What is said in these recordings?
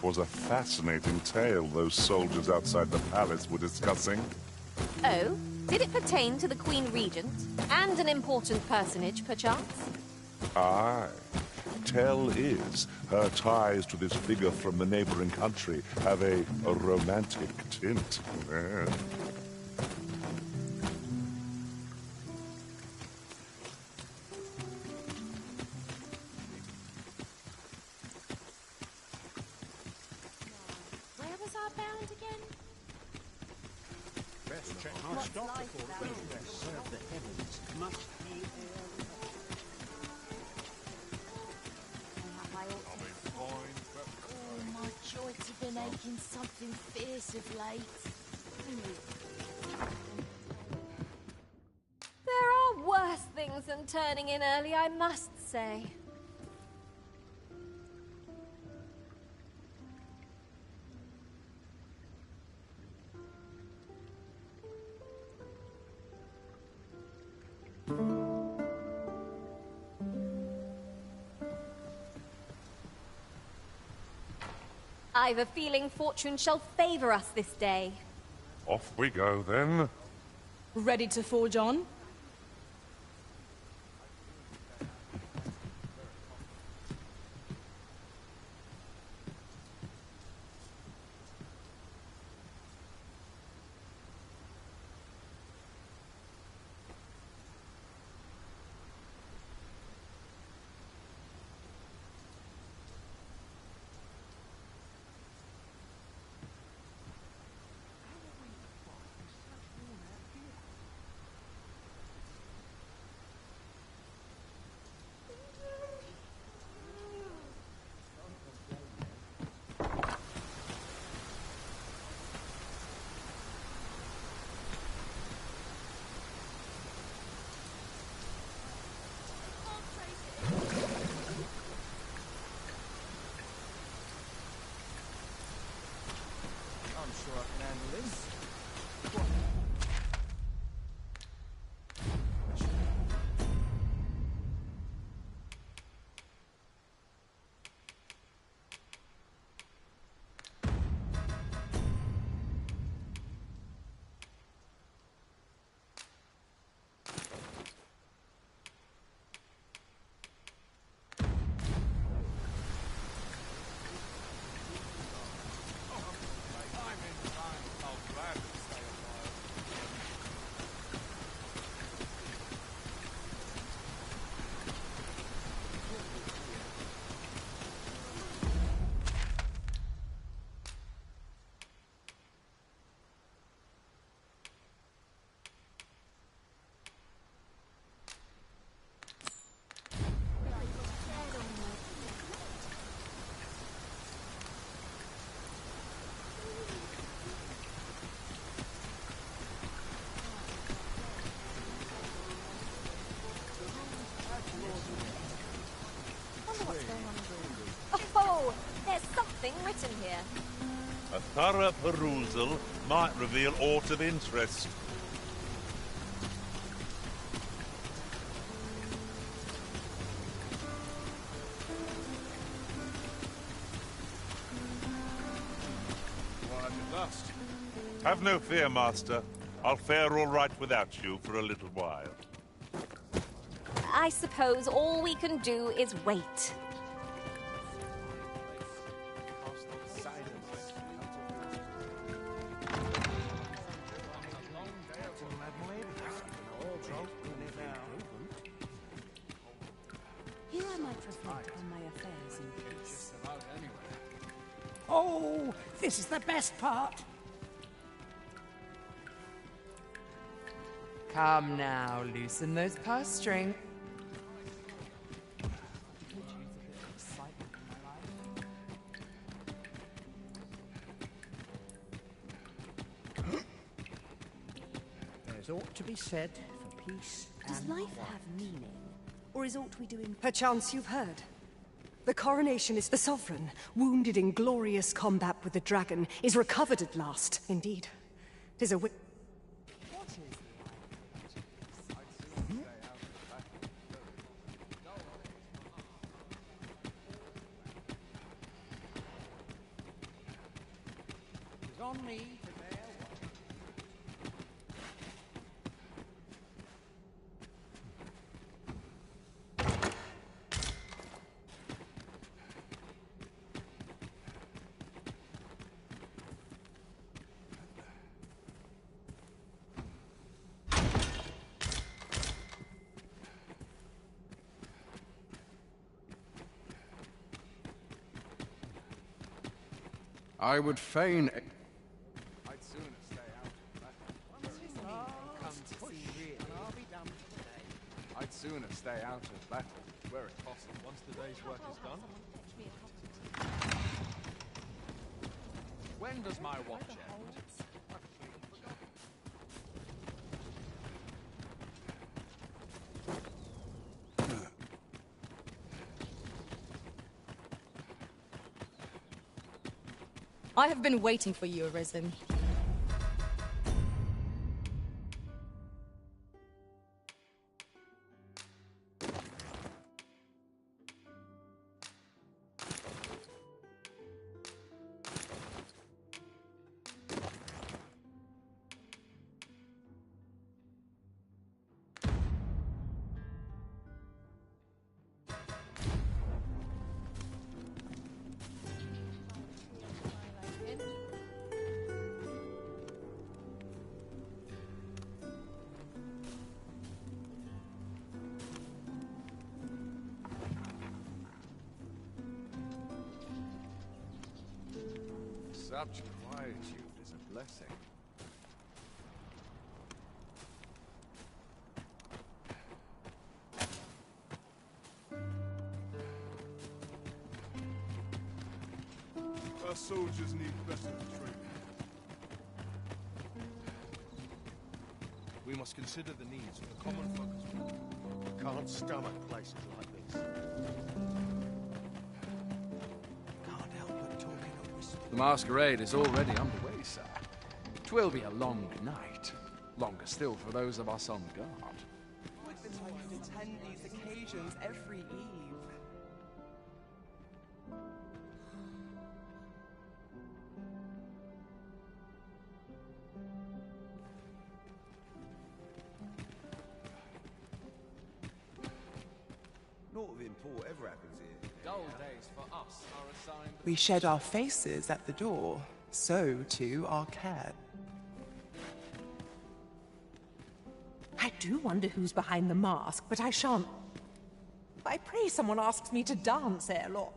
was a fascinating tale those soldiers outside the palace were discussing. Oh? Did it pertain to the Queen Regent? And an important personage, perchance? Aye. Tell is, her ties to this figure from the neighboring country have a romantic tint. Where was our bound again? Best check our stock before it serve the heavens. Must be Oh, my joints have been aching something fierce of late. There are worse things than turning in early, I must say. I've a feeling fortune shall favor us this day. Off we go, then. Ready to forge on? I'm sure I can handle this. Oh, there's something written here. A thorough perusal might reveal aught of interest. Arrived at last. Have no fear, Master. I'll fare all right without you for a little while. I suppose all we can do is wait. Here I might reflect on my affairs in peace. Oh, this is the best part. Come now, loosen those purse strings. There's aught to be said for peace Does and life quiet. have meaning? Or is aught we doing? Perchance you've heard. The coronation is the sovereign, wounded in glorious combat with the dragon, is recovered at last. Indeed, 'tis a It's on me to bear watch. I would fain... I'd sooner stay out. Come to see really. I'd sooner stay out of battle, were it possible. Once the day's work is done, When does my watch end? I have been waiting for you, Arisen. Such quietude is a blessing. our soldiers need better training. We must consider the needs of the common folk as well. Can't stomach places like this. Can't help but talking a whisper. The masquerade is already underway, sir. 'Twill be a long night. Longer still for those of us on guard. I've been wanting to attend these occasions every eve. Naught of import ever happens here. Dull days for us are assigned. We shed our faces at the door, so too our care. I do wonder who's behind the mask, but I shan't. I pray someone asks me to dance ere long.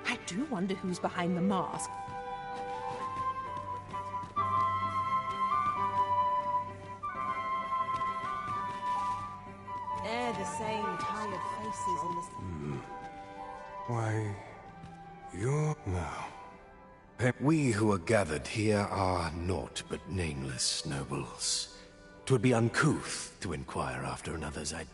I do wonder who's behind the mask. They're the same tired faces in the... Why, you're... No. We who are gathered here are naught but nameless nobles. 'Twould be uncouth to inquire after another's It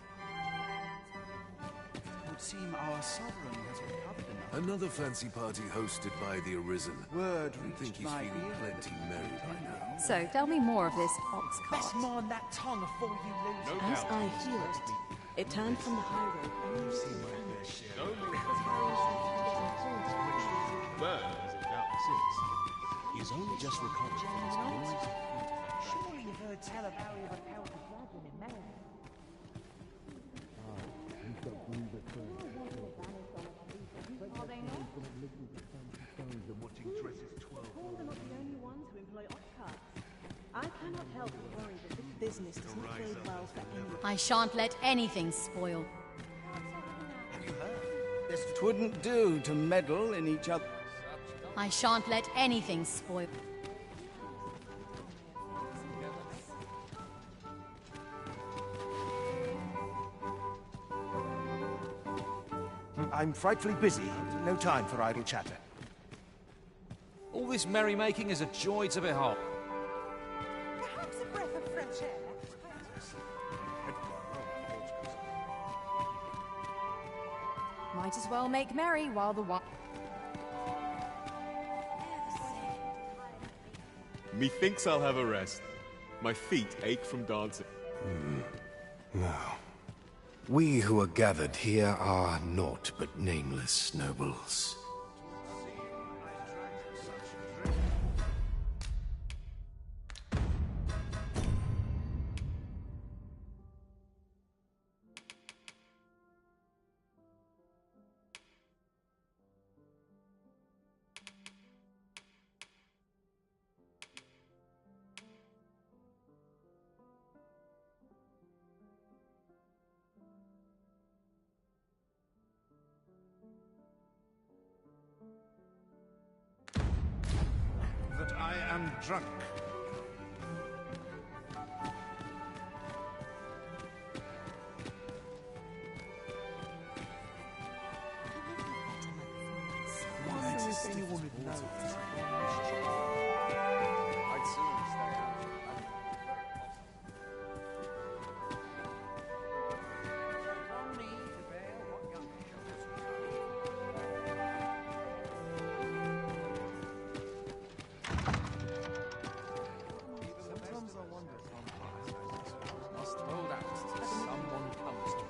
would seem our sovereign has recovered enough. Another fancy party hosted by the Arisen. Word I think reached he's my feeling ear. plenty merry by now. So, tell me more of this ox Best cart. mind that tongue before you lose it. As I healed, it turned from the high road only to the He's only just recovered from his illness. Surely you've heard tell of how he repelled the dragon in May. I cannot help but worry that this business does not bode well for anyone. I shan't let anything spoil. Have you heard? Twouldn't do to meddle in each other. I shan't let anything spoil. I'm frightfully busy. No time for idle chatter. All this merrymaking is a joy to behold. Might as well make merry while the wine... Methinks I'll have a rest. My feet ache from dancing. Now, we who are gathered here are naught but nameless nobles. That I am drunk. Why does anyone know? I'd sooner stay out. Sometimes I wonder if I'm Must hold out till someone comes to me.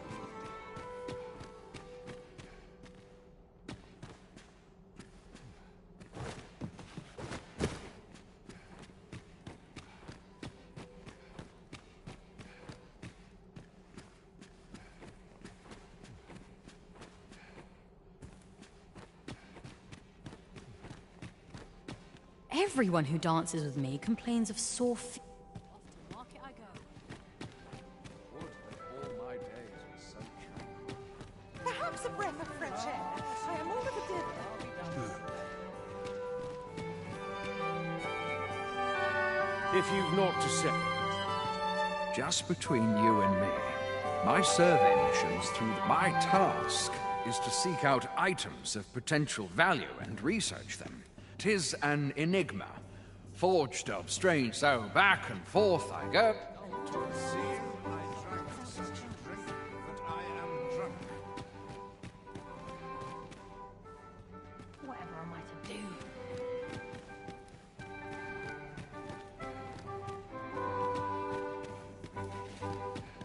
Everyone who dances with me complains of sore feet. Off to market I go. Would that all my days were so tranquil. Perhaps a breath of fresh air. I am all of a devil. If you've not to say. Just between you and me, my survey missions through my task is to seek out items of potential value and research them. 'Tis an enigma, forged of strange, so back and forth I go. It would seem I drank such a drink that I am drunk. Whatever am I to do?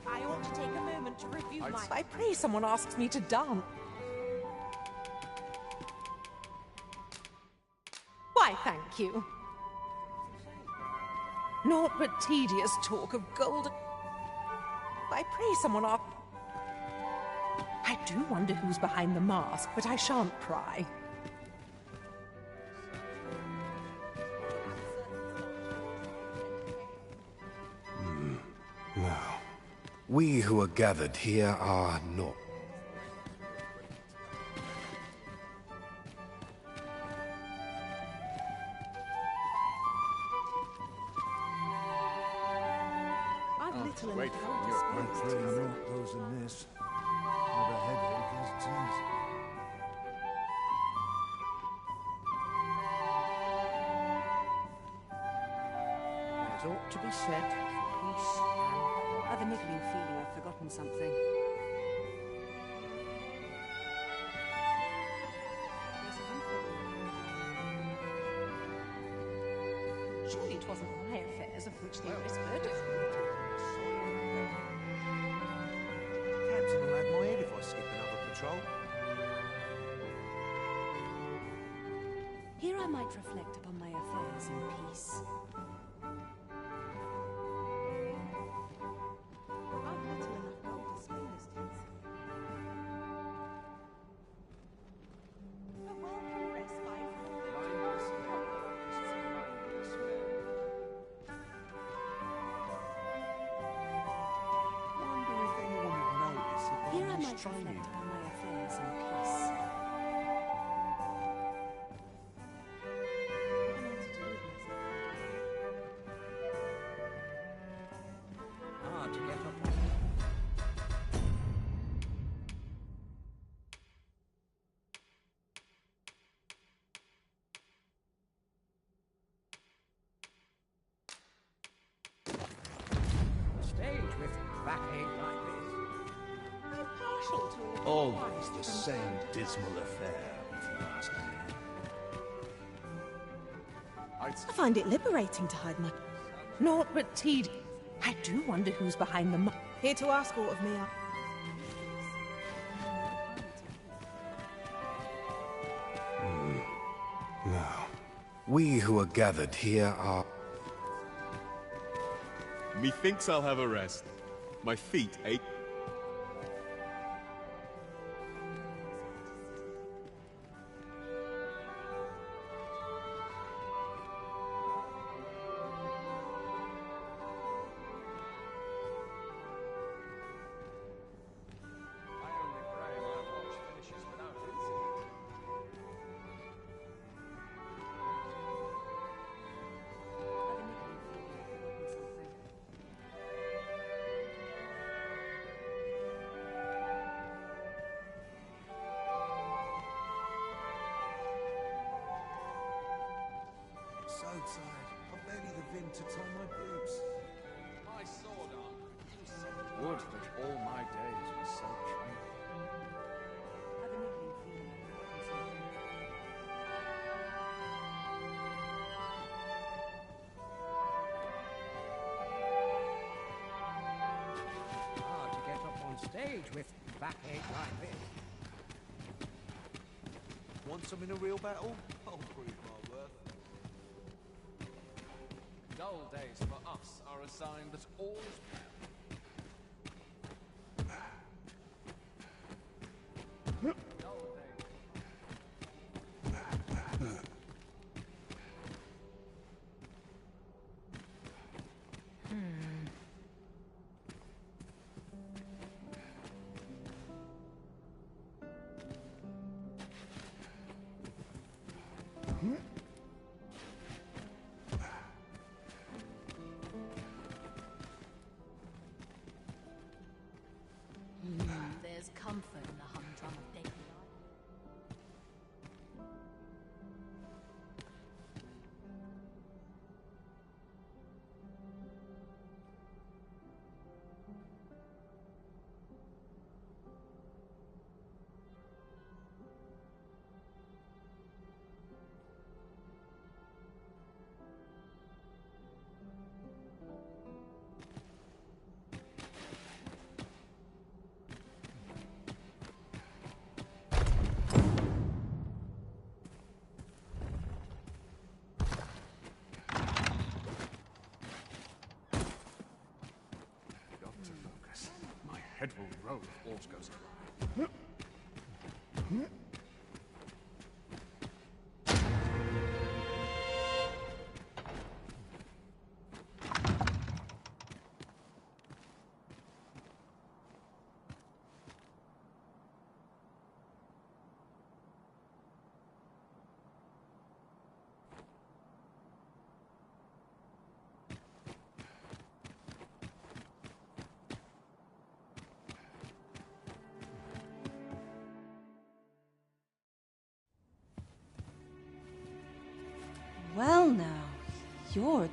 I ought to take a moment to review my... I pray someone asks me to dance. Why, thank you. Naught but tedious talk of gold. I pray someone asks... I do wonder who's behind the mask, but I shan't pry. Now, we who are gathered here are not. I've little wait enough for time to you. spare. I'm afraid naught goes amiss. With a headache as it is. There's ought to be said for peace and... I've a niggling feeling I've forgotten something. There's a comfort. Surely it wasn't my affairs of which they whispered. Captain will have my head if I skip another patrol. Here I might reflect upon my affairs in peace. I've little enough gold to spend this days. A welcome respite. Mindless terror is mindless men. Wonder if anyone would notice if Here I I'm might restraining. reflect upon my affairs in peace. Hard to get up. Stage with backache like this. I'm partial to an Always the same dismal affair, if you ask me. I find it liberating to hide my... Naught but tedious. I do wonder who's behind the... Here to ask aught of me. Now, we who are gathered here are... Methinks I'll have a rest. My feet ache. So tired. I've barely the vim to tie my boots. My sword arm. Would that all my days were so tranquil. Hard to get up on stage with backache like this. Want some in a real battle? I'll prove my worth. Dull days for us are a sign that all is well. Dull days. There's comfort in the humdrum of daily life. Head will roll if aught goes awry. Well now, you're...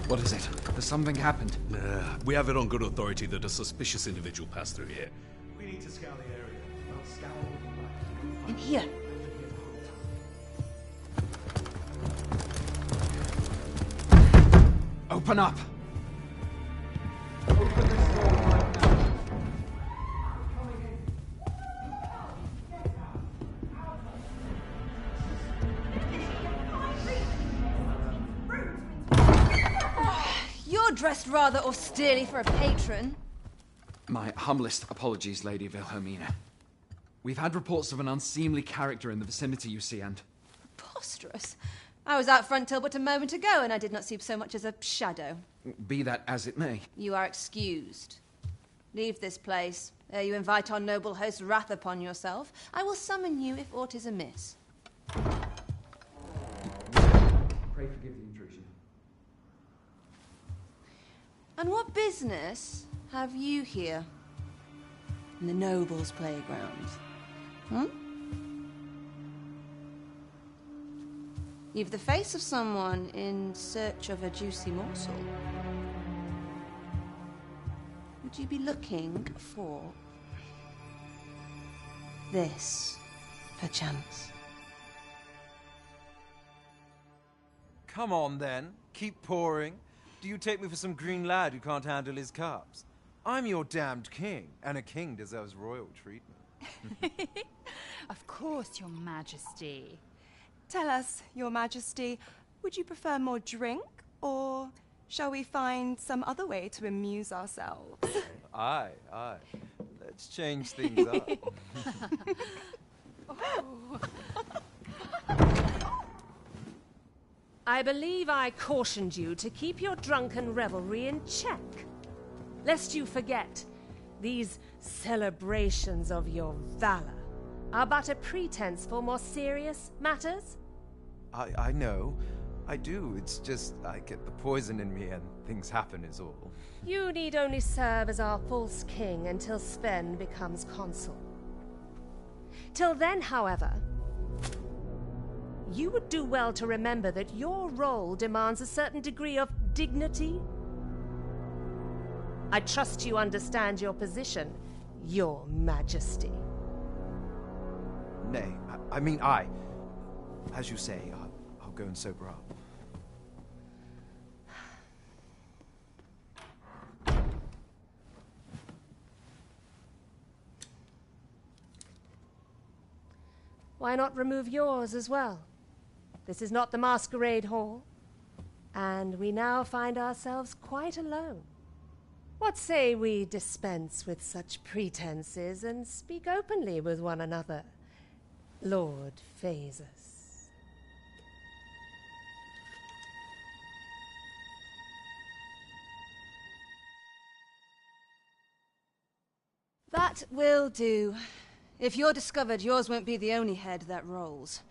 What is it? Has something happened? We have it on good authority that a suspicious individual passed through here. We need to scour the area. I'll scour In here. Open up! You're dressed rather austerely for a patron. My humblest apologies, Lady Wilhelmina. We've had reports of an unseemly character in the vicinity, you see, and... Preposterous. I was out front till but a moment ago, and I did not see so much as a shadow. Be that as it may. You are excused. Leave this place, ere you invite our noble host's wrath upon yourself. I will summon you if aught is amiss. Pray forgive the intrusion. And what business have you here? In the nobles' playground? You've the face of someone in search of a juicy morsel. Would Could you be looking for this, perchance? Come on, then. Keep pouring. Do you take me for some green lad who can't handle his cups? I'm your damned king, and a king deserves royal treatment. Of course, Your Majesty. Tell us, Your Majesty, would you prefer more drink, or shall we find some other way to amuse ourselves? Aye. Let's change things up. I believe I cautioned you to keep your drunken revelry in check. Lest you forget, these celebrations of your valor are but a pretense for more serious matters. I know. I do. It's just I get the poison in me and things happen is all. You need only serve as our false king until Sven becomes consul. Till then, however, you would do well to remember that your role demands a certain degree of dignity. I trust you understand your position, Your Majesty. Nay, as you say, I'll go and sober up. Why not remove yours as well? This is not the masquerade hall, and we now find ourselves quite alone. What say we dispense with such pretenses and speak openly with one another, Lord Phasus? That will do. If you're discovered, yours won't be the only head that rolls.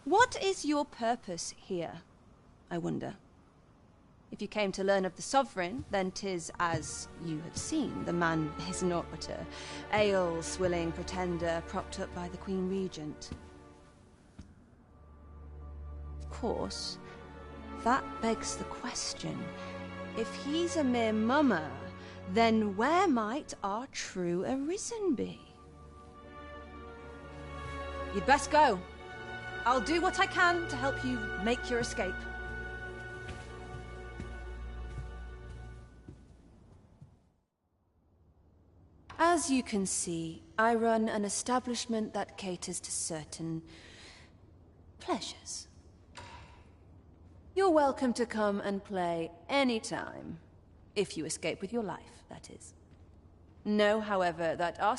What is your purpose here, I wonder? If you came to learn of the Sovereign, then 'tis as you have seen. The man is naught but a ale-swilling pretender propped up by the Queen Regent. Of course, that begs the question. If he's a mere mummer, then where might our true Arisen be? You'd best go. I'll do what I can to help you make your escape. As you can see, I run an establishment that caters to certain pleasures. You're welcome to come and play anytime, if you escape with your life, that is. Know, however, that our...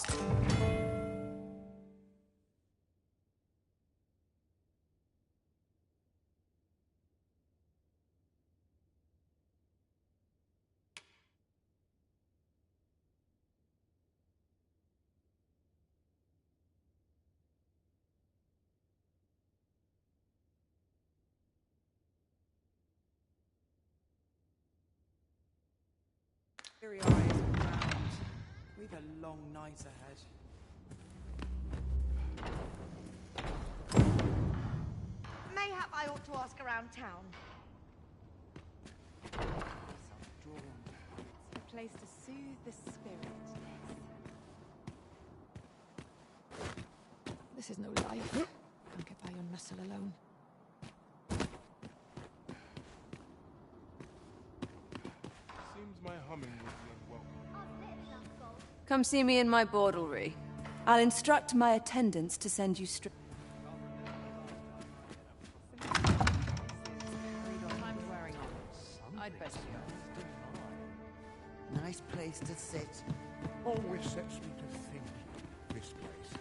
Weary-eyed and round. We've a long night ahead. Mayhap I ought to ask around town. It's a place to soothe the spirit. This is no life. Can't get by on muscle alone. Seems my humming would be unwelcome. Come see me in my bordlery. I'll instruct my attendants to send you straight... I'd best go. Nice place to sit. Always sets me to think, this place.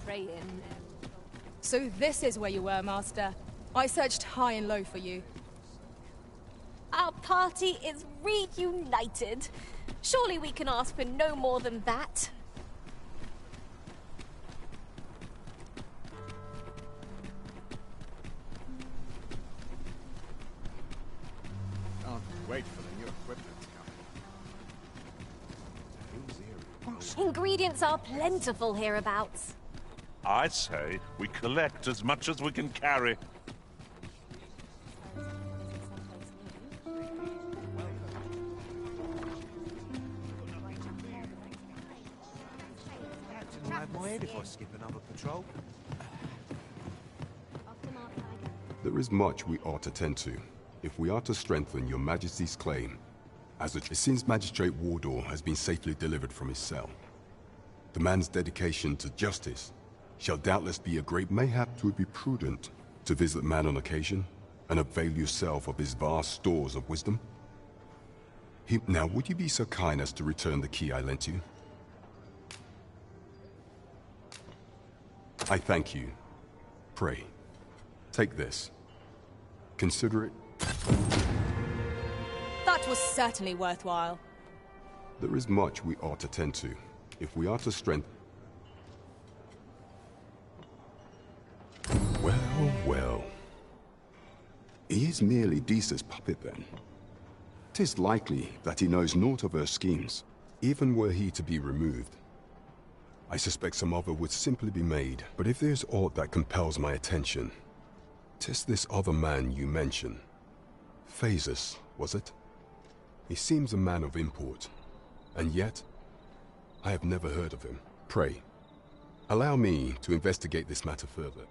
Praying. So this is where you were, Master. I searched high and low for you. Our party is reunited. Surely we can ask for no more than that. Can't wait for the new equipment to come. What's Ingredients are plentiful hereabouts. I say we collect as much as we can carry. I'll have my head if I skip another patrol. There is much we ought to tend to, if we are to strengthen your Majesty's claim. Since Magistrate Wardor has been safely delivered from his cell, the man's dedication to justice shall doubtless be a great. Mayhap it would be prudent to visit the man on occasion and avail yourself of his vast stores of wisdom. Now, would you be so kind as to return the key I lent you? I thank you. Pray, take this. Consider it. That was certainly worthwhile. There is much we ought to tend to, if we are to strengthen. Well, well. He is merely Disa's puppet then. 'Tis likely that he knows naught of her schemes, even were he to be removed. I suspect some other would simply be made, but if there's aught that compels my attention, 'tis this other man you mention. Phasus, was it? He seems a man of import, and yet I have never heard of him. Pray, allow me to investigate this matter further.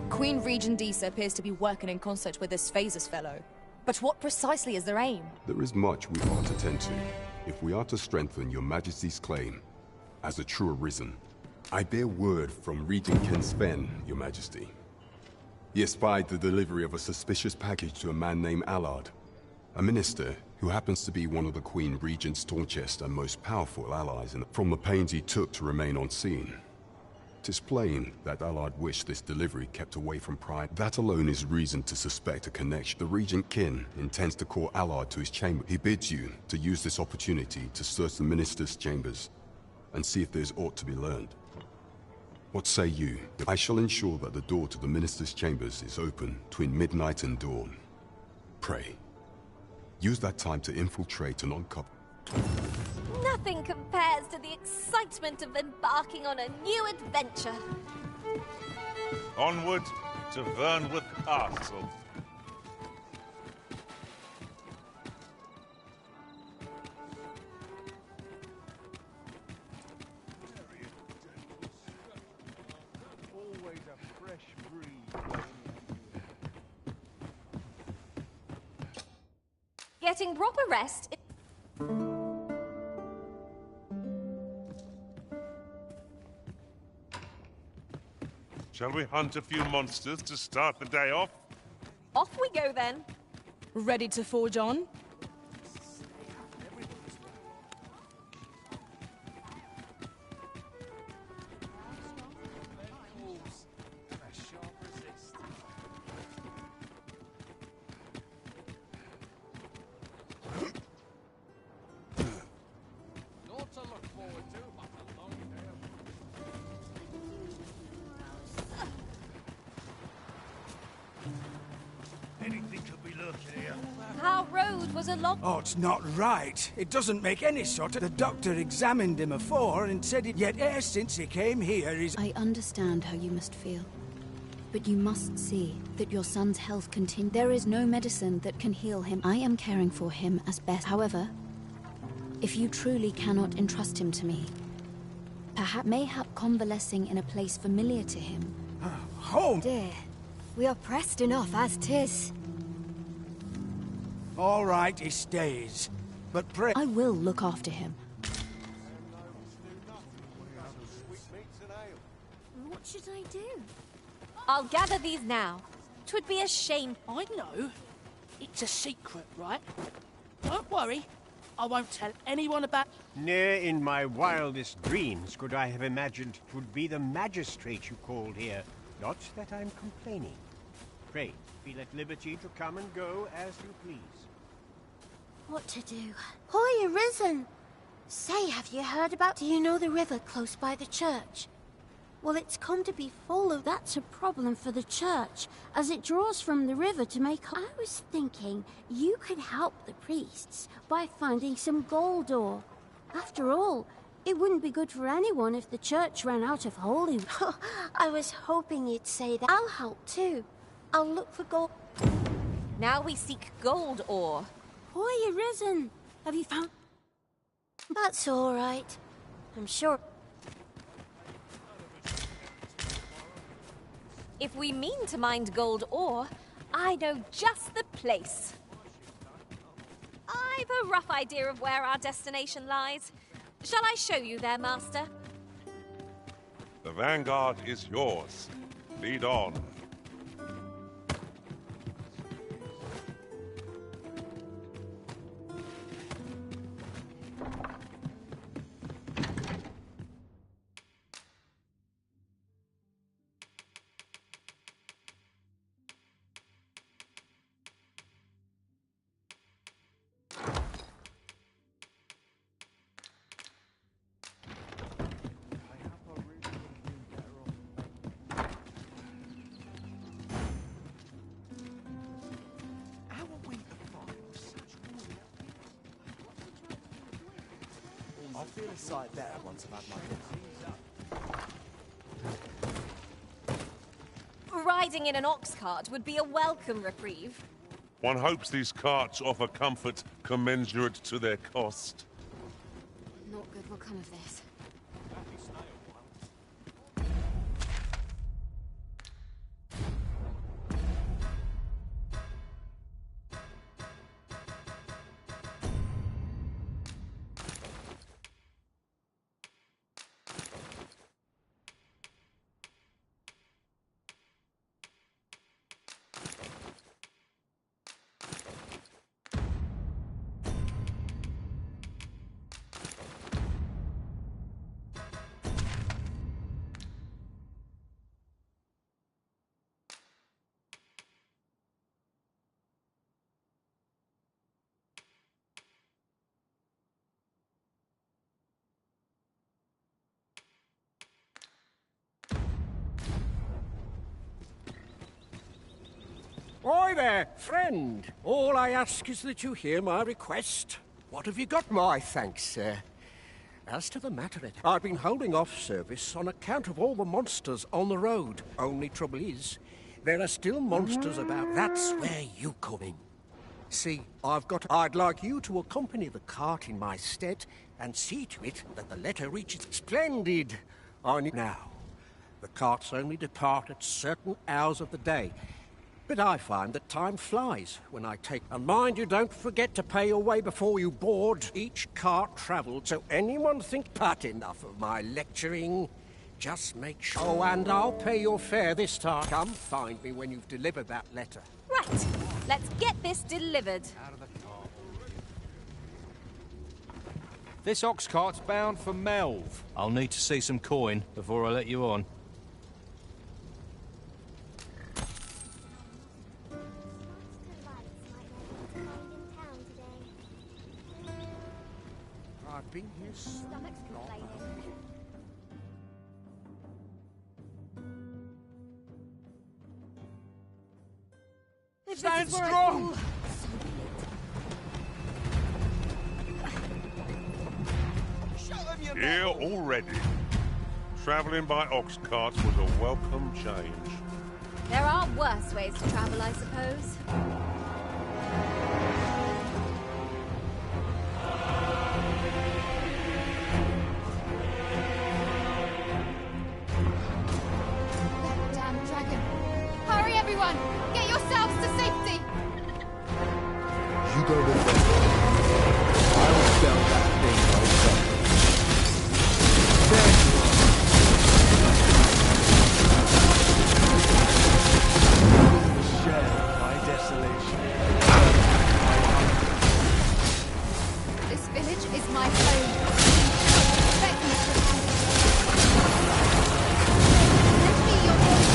Queen Regent Disa appears to be working in concert with this Phasus fellow. But what precisely is their aim? There is much we ought to tend to, if we are to strengthen your Majesty's claim as a true Arisen. I bear word from Regent Ken Sven, your Majesty. He espied the delivery of a suspicious package to a man named Allard, a minister who happens to be one of the Queen Regent's staunchest and most powerful allies. From the pains he took to remain on scene, 'tis plain that Allard wished this delivery kept away from Pride. That alone is reason to suspect a connection. The Regent Kin intends to call Allard to his chamber. He bids you to use this opportunity to search the minister's chambers and see if there's aught to be learned. What say you? I shall ensure that the door to the minister's chambers is open between midnight and dawn. Pray, use that time to infiltrate and uncover. Nothing compares to the excitement of embarking on a new adventure. Onward to Vernworth Castle. Always a fresh breeze. Getting proper rest. Shall we hunt a few monsters to start the day off? Off we go then. Ready to forge on? Our road was a long... Oh, it's not right. It doesn't make any sort of... The doctor examined him afore and said it... Yet ever since he came here, he's... I understand how you must feel. But you must see that your son's health continues. There is no medicine that can heal him. I am caring for him as best. However, if you truly cannot entrust him to me, mayhap convalescing in a place familiar to him. Home? Dear, we are pressed enough as 'tis. All right, he stays. But pray... I will look after him. What should I do? I'll gather these now. 'Twould be a shame. I know. It's a secret, right? Don't worry. I won't tell anyone about... Ne'er in my wildest dreams could I have imagined 'twould be the magistrate you called here. Not that I'm complaining. Pray, feel at liberty to come and go as you please. What to do? Hoy, Arisen! Say, have you heard about... Do you know the river close by the church? Well, it's come to be full of... That's a problem for the church, as it draws from the river to make... I was thinking you could help the priests by finding some gold ore. After all, It wouldn't be good for anyone if the church ran out of holy... I was hoping you'd say that. I'll help too. I'll look for gold. Now we seek gold ore. Hoy Arisen! Have you found... That's all right. I'm sure... If we mean to mine gold ore, I know just the place. I've a rough idea of where our destination lies. Shall I show you there, Master? The vanguard is yours. Lead on. I'll feel a sight better once I've had my dinner. Riding in an ox cart would be a welcome reprieve. One hopes these carts offer comfort commensurate to their cost. Not good will come of this. Oi there, friend. All I ask is that you hear my request. What have you got? My thanks, sir. As to the matter, I've been holding off service on account of all the monsters on the road. Only trouble is, there are still monsters about. That's where you come in. See, I'd like you to accompany the cart in my stead and see to it that the letter reaches. Splendid! Now, the carts only depart at certain hours of the day. But I find that time flies when I take... And mind you, don't forget to pay your way before you board. Each cart travelled, so anyone think but enough of my lecturing. Just make sure... Oh, and I'll pay your fare this time. Come find me when you've delivered that letter. Right, let's get this delivered. Out of the cart. This ox cart's bound for Melv. I'll need to see some coin before I let you on. I've been here so long. Stand strong! Here already. Travelling by ox carts was a welcome change. There are worse ways to travel, I suppose. Damn dragon. Hurry, everyone! Get yourselves to safety! You go with them. I will spell that thing myself. There you are. Share my desolation. This village is my home. Beg me to help. Lend me your voice.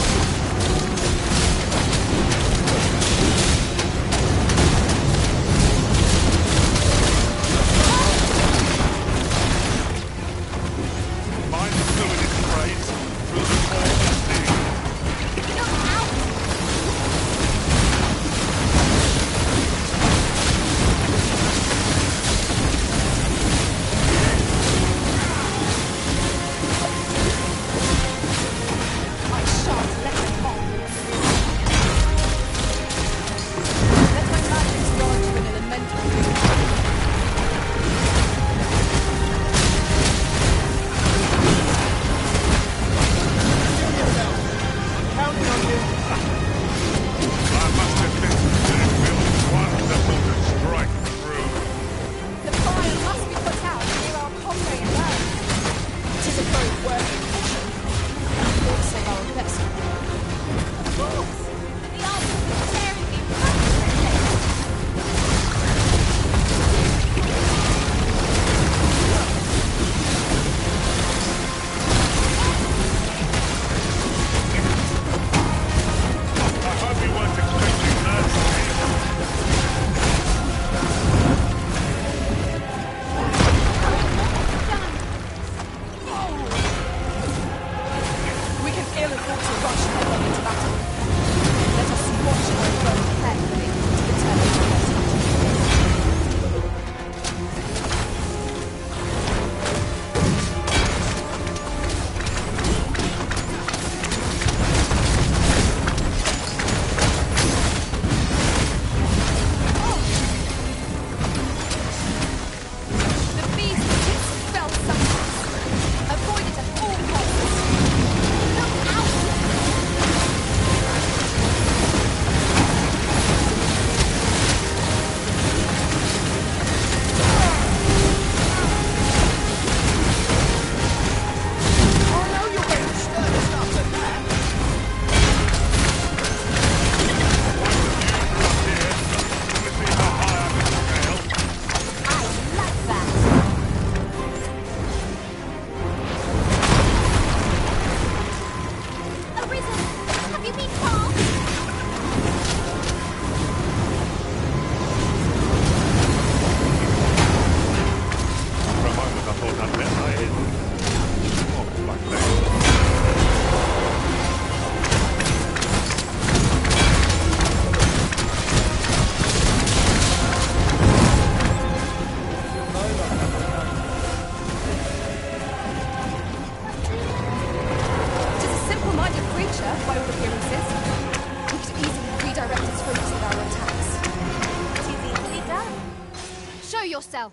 yourself.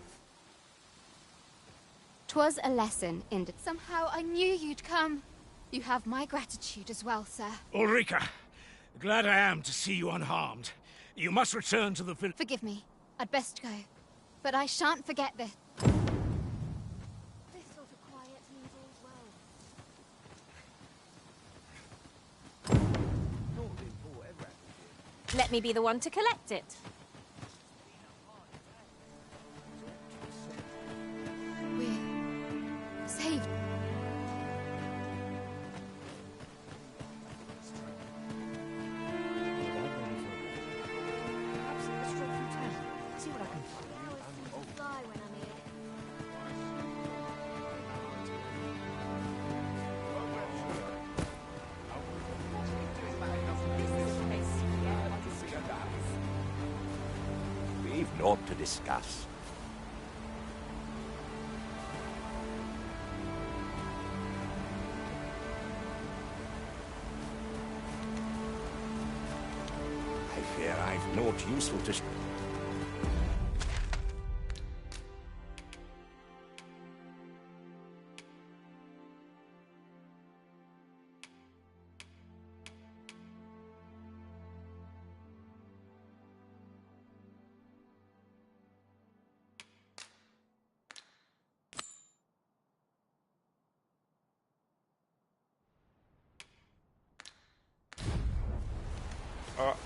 'Twas a lesson in... Somehow I knew you'd come. You have my gratitude as well, sir. Ulrika, glad I am to see you unharmed. You must return to the village. Forgive me. I'd best go. But I shan't forget this. This sort of quiet means all's well. Let me be the one to collect it. We're saved. We've naught to discuss. I fear I've naught useful to...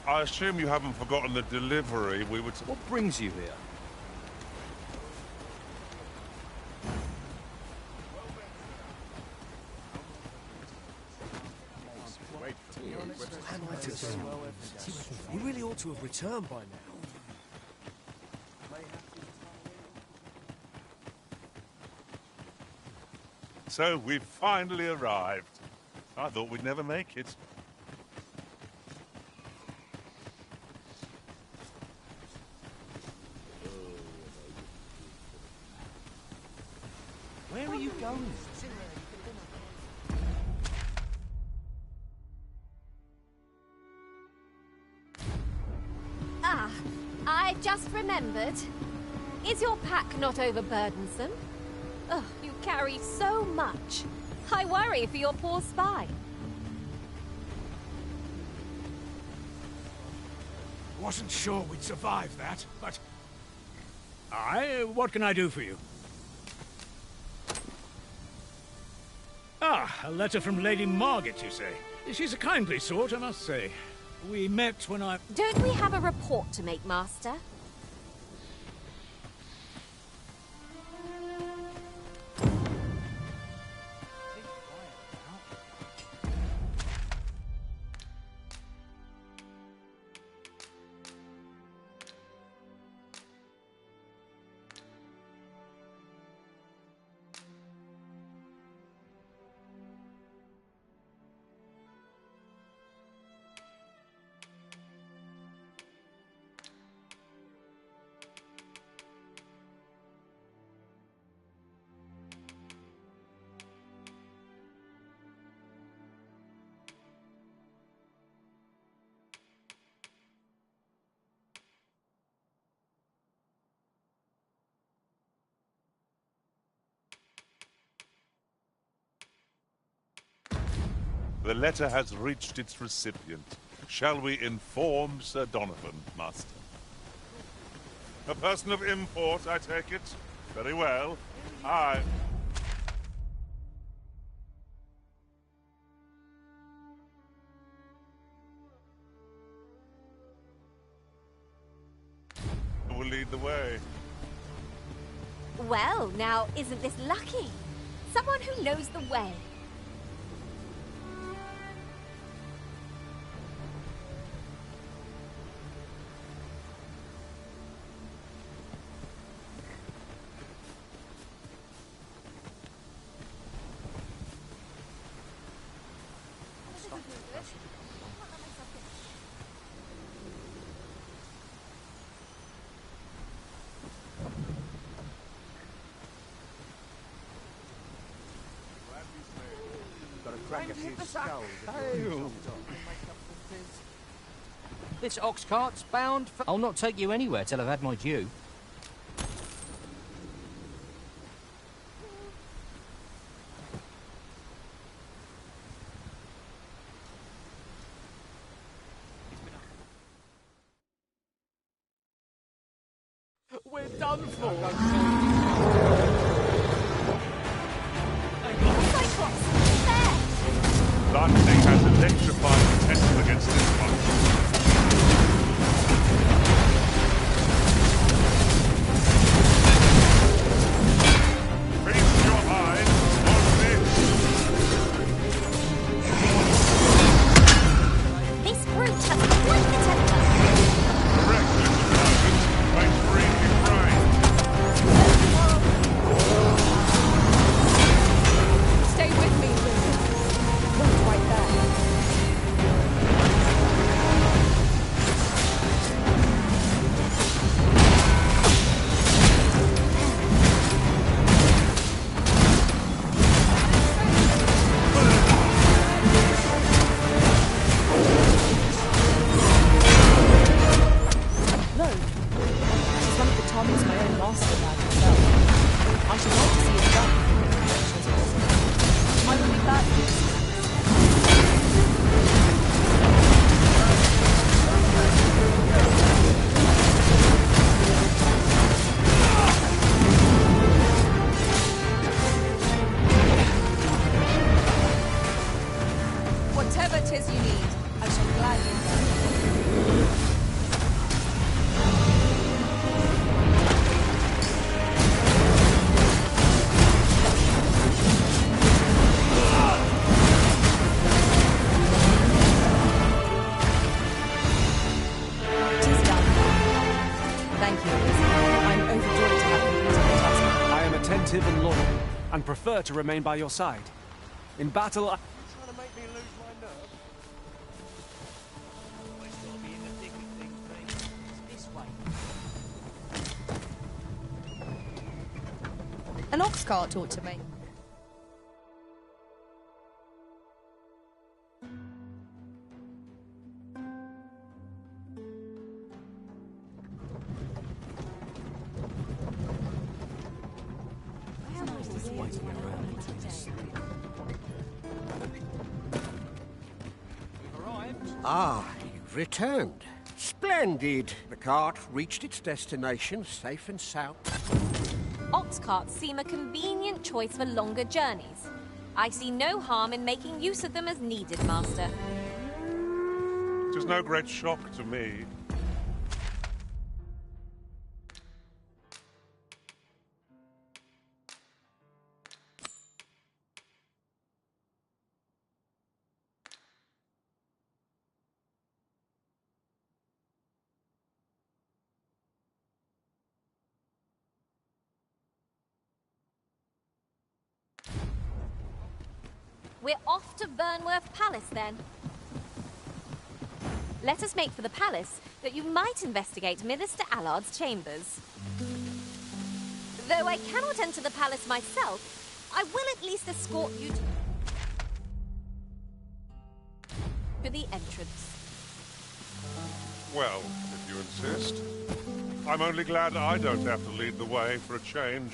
I assume you haven't forgotten the delivery we were... What brings you here? You really ought to have returned by now. So we've finally arrived. I thought we'd never make it. Where are you going? Ah, I just remembered. Is your pack not overburdensome? Ugh, you carry so much. I worry for your poor spy. Wasn't sure we'd survive that, but... what can I do for you? Ah, a letter from Lady Margaret, you say? She's a kindly sort, I must say. We met when I... Don't we have a report to make, Master? The letter has reached its recipient. Shall we inform Sir Donovan, Master? A person of import, I take it? Very well. I... will lead the way. Well, now, isn't this lucky? Someone who knows the way. This ox cart's bound for... I'll not take you anywhere till I've had my due. done for. That thing has electrified potential against this one. Feast your eyes on this. This brute has quite the temper. Reckless dragons may freely prey. Stay with me, Lucas. Look right there. Look, she's one of the Toms my own master lad himself. I should like to see it done. I will be back. Whatever 'tis you need, I shall gladly do. Tis done. Thank you, Elizabeth. I'm overjoyed to have completed the task. I am attentive and loyal, and prefer to remain by your side. In battle, I... Trying to make me lose my nerve? Always got to be in the thick of things, mate. It's this way. An ox cart taught to me. Ah, you've returned. Splendid. The cart reached its destination safe and sound. Ox carts seem a convenient choice for longer journeys. I see no harm in making use of them as needed, Master. It is no great shock to me. We're off to Vernworth Palace, then. Let us make for the palace, that you might investigate Minister Allard's chambers. Though I cannot enter the palace myself, I will at least escort you to the entrance. Well, if you insist. I'm only glad I don't have to lead the way for a change.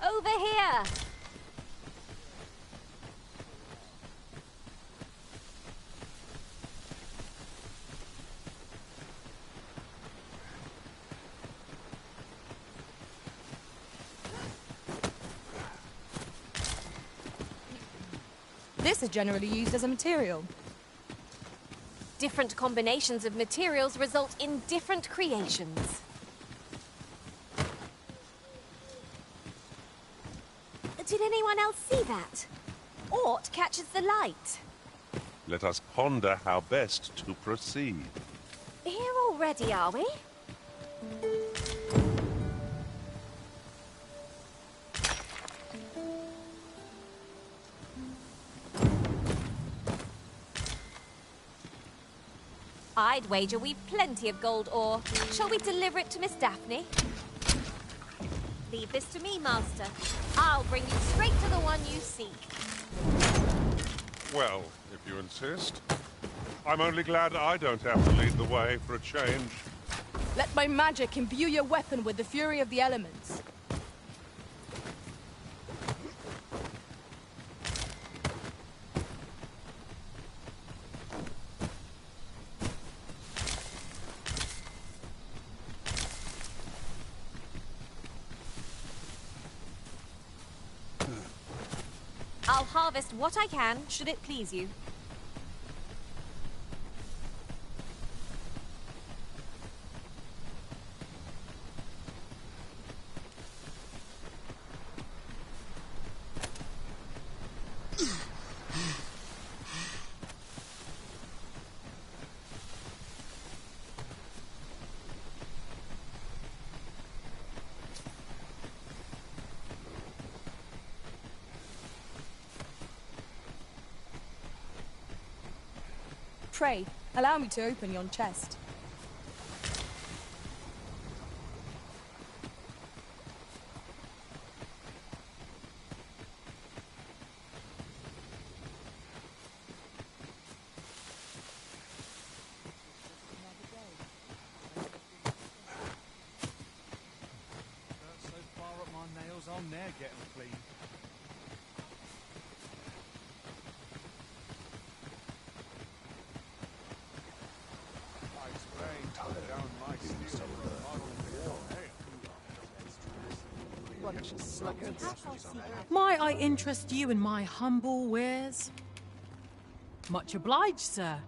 Over here! This is generally used as a material. Different combinations of materials result in different creations. Did anyone else see that? Aught catches the light. Let us ponder how best to proceed. Here already, are we? I'd wager we've plenty of gold ore. Shall we deliver it to Miss Daphne? Leave this to me, Master. I'll bring you straight to the one you seek. Well, if you insist. I'm only glad I don't have to lead the way for a change. Let my magic imbue your weapon with the fury of the elements. I'll harvest what I can, should it please you. Pray, allow me to open yon chest. So far up my nails, I'll ne'er get them clean. Might I interest you in my humble wares? Much obliged, sir.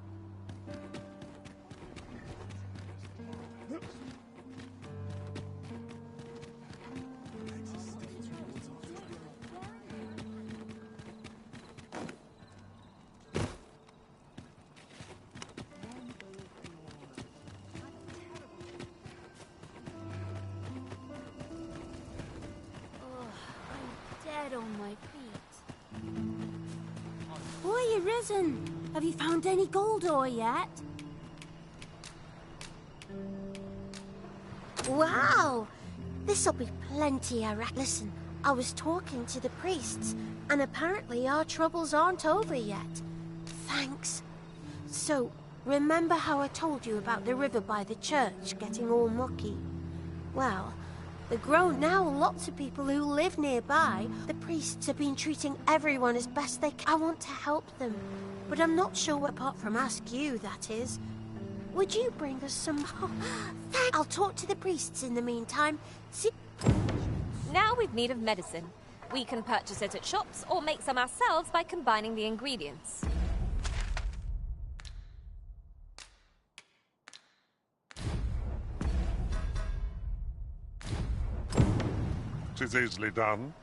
Dead on my feet. Boy, Arisen! Have you found any gold ore yet? Wow! This'll be plenty, I reckon. Listen, I was talking to the priests, and apparently our troubles aren't over yet. Thanks. So, remember how I told you about the river by the church getting all mucky? Well, there grow now lots of people who live nearby. The priests have been treating everyone as best they can. I want to help them, but I'm not sure what, apart from ask you, that is. Would you bring us some... Oh, thanks. I'll talk to the priests in the meantime. See... Now we've need of medicine. We can purchase it at shops or make some ourselves by combining the ingredients. 'Tis easily done.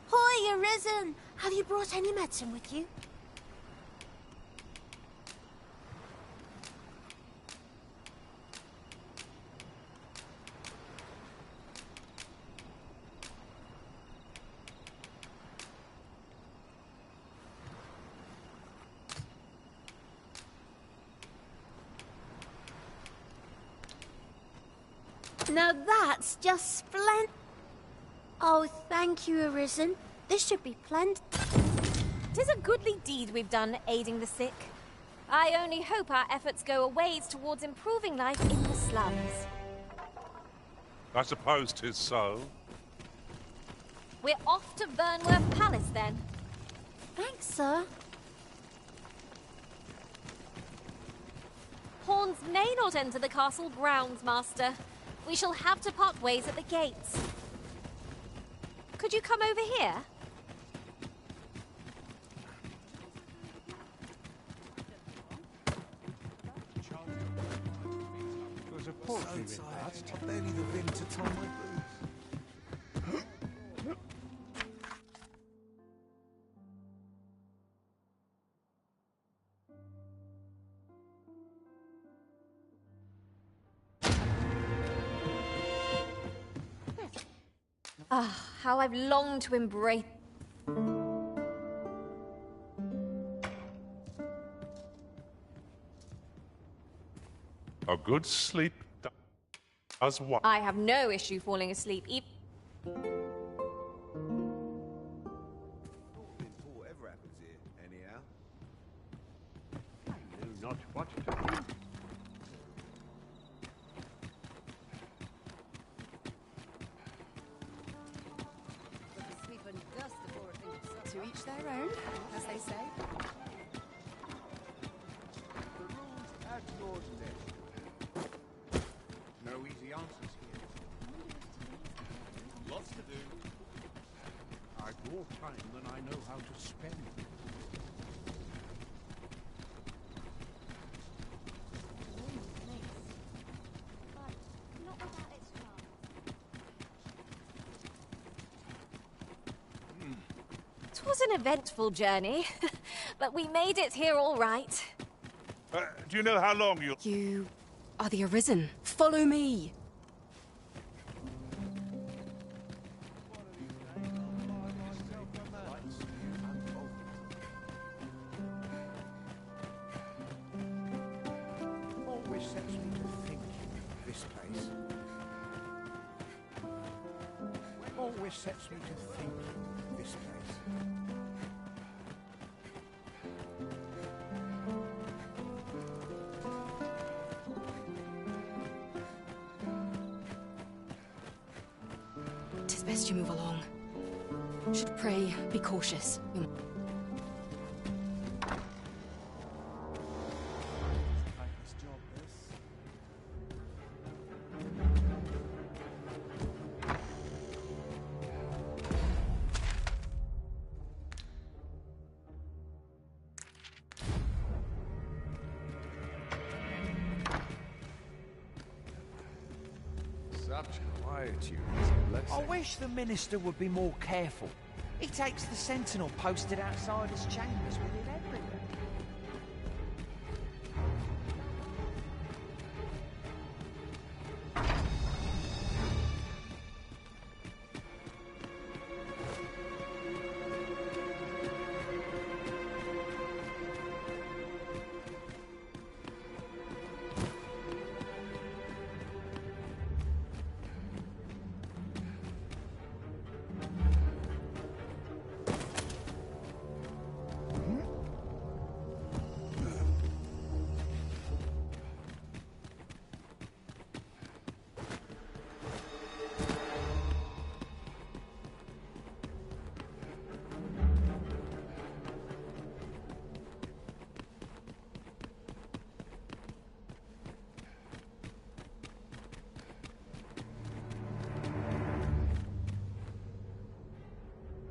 Hoy, Arisen! Have you brought any medicine with you? Now that's just splendid. Oh, thank you, Arisen. This should be plenty. 'Tis a goodly deed we've done aiding the sick. I only hope our efforts go a ways towards improving life in the slums. I suppose 'tis so. We're off to Vernworth Palace, then. Thanks, sir. Horns may not enter the castle grounds, Master. We shall have to part ways at the gates. Could you come over here? It was a poultry so tired, I barely the vim to tie my boots. Ah, how I've longed to embrace... A good sleep. As what? I have no issue falling asleep. Whatever happens here, anyhow. I know not what to do. To each their own, as they say. The rules at your neck. No easy answers here. Lots to do. I've more time than I know how to spend. It was an eventful journey, but we made it here all right. Do you know how long you'll... You are the Arisen. Follow me. Always sets me to thinking, this place. Always sets me to thinking, this place. Tis best you move along. Should pray, be cautious. Such quietude is a blessing. I wish the minister would be more careful. He takes the sentinel posted outside his chambers with him everywhere.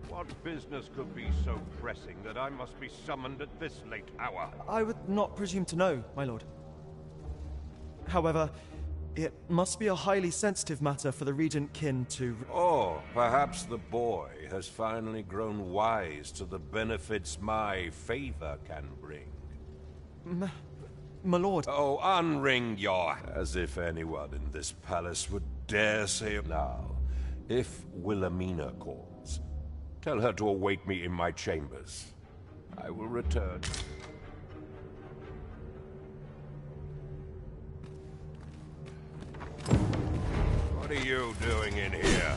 What business could be so pressing that I must be summoned at this late hour? I would not presume to know, my lord. However, it must be a highly sensitive matter for the regent kin to... Or perhaps the boy has finally grown wise to the benefits my favor can bring. My lord... Oh, unring your... As if anyone in this palace would dare say... Now, if Wilhelmina calls, tell her to await me in my chambers. I will return. What are you doing in here?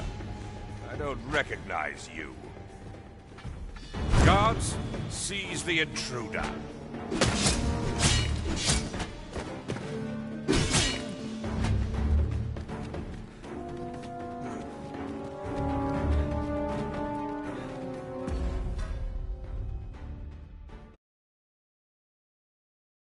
I don't recognize you. Guards, seize the intruder.